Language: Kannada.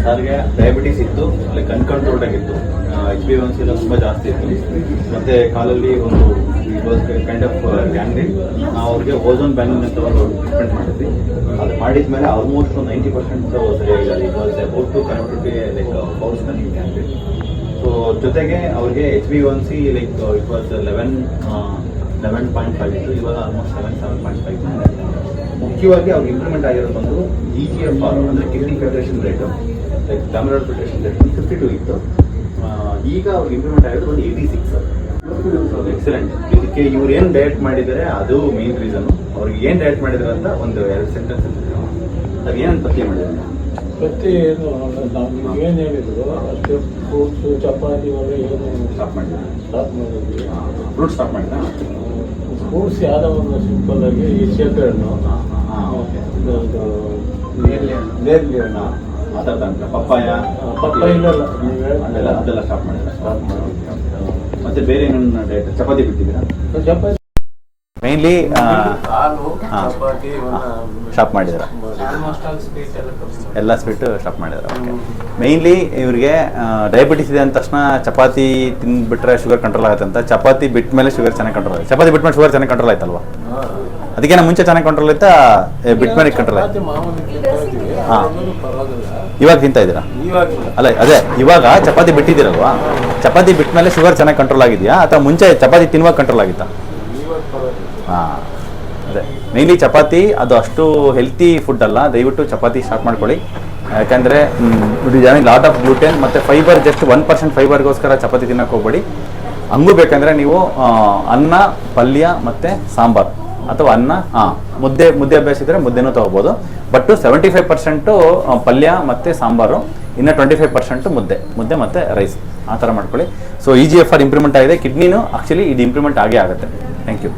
ಸರ್ಗೆ ಡಯಾಬಿಟೀಸ್ ಇತ್ತು, ಲೈಕ್ ಅನ್ಕಂಟ್ರೋಲ್ಡ್ ಆಗಿತ್ತು, HbA1c ಎಲ್ಲ ತುಂಬ ಜಾಸ್ತಿ ಇತ್ತು, ಮತ್ತು ಕಾಲಲ್ಲಿ ಒಂದು ಕೈಂಡ್ ಆಫ್ ಗ್ಯಾಂಗ್ರೀನ್. ನಾವು ಅವ್ರಿಗೆ ಓಝೋನ್ ಬ್ಯಾನಿಂಗ್ ಅಂತ ಒಂದು ಟ್ರೀಟ್ಮೆಂಟ್ ಮಾಡಿದ್ವಿ. ಅದು ಮಾಡಿದ್ಮೇಲೆ ಆಲ್ಮೋಸ್ಟ್ 90% ಸರಿಯಾಗಿಲ್ಲ. It was about to convert to like foul smelling gangrene. So ಜೊತೆಗೆ ಅವ್ರಿಗೆ HbA1c ಲೈಕ್ ಇಟ್ ವಾಸ್ 11.5 ಇತ್ತು, ಇವಾಗ ಆಲ್ಮೋಸ್ಟ್ 7.5. ಮುಖ್ಯವಾಗಿ ಅವ್ರಿಗೆ ಇಂಪ್ರೂವ್ಮೆಂಟ್ ಆಗಿರೋದು ಒಂದು EGFR ಅಂದರೆ kidney filtration rate, like glomerular filtration rate 52 ಇತ್ತು. ಈಗ ಅವ್ರಿಗೆ ಇಂಪ್ರೂವ್ಮೆಂಟ್ ಆಗಿರೋದು ಒಂದು 86. ಎಕ್ಸಲೆಂಟ್. ಇದಕ್ಕೆ ಇವ್ರು ಏನು ಡಯಟ್ ಮಾಡಿದ್ದಾರೆ ಅದು ಮೇನ್ ರೀಸನ್. ಅವ್ರಿಗೆ ಏನು ಡಯಟ್ ಮಾಡಿದ್ದಾರೆ ಅಂತ ಒಂದು 2 ಸೆಂಟೆನ್ಸ್ ಅದು ಏನಂತ ಪತ್ತೆ ಮಾಡಿದ್ದಾರೆ? ಪತ್ತೆ ಏನು ಏನು ಹೇಳಿದ್ರು ಅಷ್ಟೇ. ಫ್ರೂಟ್ಸು ಚಪಾತಿ ಏನು ಸ್ಟಾಪ್ ಮಾಡಿದ್ದಾರೆ. ಮಾಡಿದ್ವಿ. ಫ್ರೂಟ್ ಸ್ಟಾಪ್ ಮಾಡಿದ. ಫ್ರೂಟ್ಸ್ ಯಾವುದೋ ಒಂದು ಸಿಂಪಲ್ ಆಗಿ ಈ ಸೇಬೆಹಣ್ಣು, ನೇರ್ಲಿ ಹಣ್ಣು ಮಾತಾಡ್ತಾ ಪಪ್ಪಾಯ ಅದೆಲ್ಲ ಸ್ಟಾಪ್ ಮಾಡಿದ್ದಾರೆ. ಮತ್ತೆ ಬೇರೆ ಏನೇನು ಡಯಟ್? ಚಪಾತಿ ಬಿಟ್ಟಿದ್ದೀರಾ? ಚಪಾತಿ ಮೇನ್ಲಿ ಹಾಲು ಚಪಾತಿ ಸ್ಟಾಪ್ ಮಾಡಿದ್ದಾರೆ. ಎಲ್ಲ ಸ್ವೀಟು ಸ್ಟಾಪ್ ಮಾಡಿದ್ದಾರೆ. ಮೇಯ್ನ್ಲಿ ಇವ್ರಿಗೆ ಡಯಾಬಿಟಿಸ್ ಇದೆ ಅಂದ ತಕ್ಷಣ ಚಪಾತಿ ತಿಂದ್ಬಿಟ್ರೆ ಶುಗರ್ ಕಂಟ್ರೋಲ್ ಆಗುತ್ತೆ ಅಂತ. ಚಪಾತಿ ಬಿಟ್ಟ ಮೇಲೆ ಶುಗರ್ ಚೆನ್ನಾಗಿ ಕಂಟ್ರೋಲ್ ಆಗುತ್ತೆ. ಚಪಾತಿ ಬಿಟ್ಟ ಮೇಲೆ ಶುಗರ್ ಚೆನ್ನಾಗಿ ಕಂಟ್ರೋಲ್ ಆಯ್ತಲ್ವಾ? ಅದಕ್ಕೆ ಮುಂಚೆ ಚೆನ್ನಾಗಿ ಕಂಟ್ರೋಲ್ ಆಯ್ತಾ? ಬಿಟ್ಟ ಮೇಲೆ ಕಂಟ್ರೋಲ್ ಆಯ್ತು. ಹಾಂ, ಇವಾಗ ತಿಂತಾ ಇದ್ದೀರಾ? ಅಲ್ಲ, ಅದೇ ಇವಾಗ ಚಪಾತಿ ಬಿಟ್ಟಿದ್ದೀರಲ್ವಾ? ಚಪಾತಿ ಬಿಟ್ಟ ಮೇಲೆ ಶುಗರ್ ಚೆನ್ನಾಗಿ ಕಂಟ್ರೋಲ್ ಆಗಿದೆಯಾ ಅಥವಾ ಮುಂಚೆ ಚಪಾತಿ ತಿನ್ನುವಾಗ ಕಂಟ್ರೋಲ್ ಆಗಿತ್ತಾ? ಹಾಂ, ಅದೇ ಮೇಯ್ನ್ಲಿ ಚಪಾತಿ ಅದು ಅಷ್ಟು ಹೆಲ್ತಿ ಫುಡ್ ಅಲ್ಲ. ದಯವಿಟ್ಟು ಚಪಾತಿ ಸ್ಟಾರ್ಟ್ ಮಾಡ್ಕೊಳ್ಳಿ. ಯಾಕಂದರೆ ಲಾಟ್ ಆಫ್ ಗ್ಲೂಟೆನ್ ಮತ್ತು ಫೈಬರ್, ಜಸ್ಟ್ 1% ಫೈಬರ್ಗೋಸ್ಕರ ಚಪಾತಿ ತಿನ್ನೋಕೆ ಹೋಗ್ಬೇಡಿ. ಹಂಗೂ ಬೇಕಂದರೆ ನೀವು ಅನ್ನ, ಪಲ್ಯ ಮತ್ತು ಸಾಂಬಾರು ಅಥವಾ ಅನ್ನ, ಮುದ್ದೆ ಅಭ್ಯಾಸ ಇದ್ದರೆ ಮುದ್ದೆನೂ ತೊಗೋಬೋದು. ಬಟ್ 75% ಪಲ್ಯ ಮತ್ತು ಸಾಂಬಾರು, ಇನ್ನು 25% ಮುದ್ದೆ ಮತ್ತು ರೈಸ್, ಆ ಥರ ಮಾಡ್ಕೊಳ್ಳಿ. ಸೊ EGFR ಇಂಪ್ರೂವ್ಮೆಂಟ್ ಆಗಿದೆ. ಕಿಡ್ನಿನೂ ಆ್ಯಕ್ಚುಲಿ ಇದು ಇಂಪ್ರೂವ್ಮೆಂಟ್ ಆಗೇ ಆಗುತ್ತೆ. Thank you.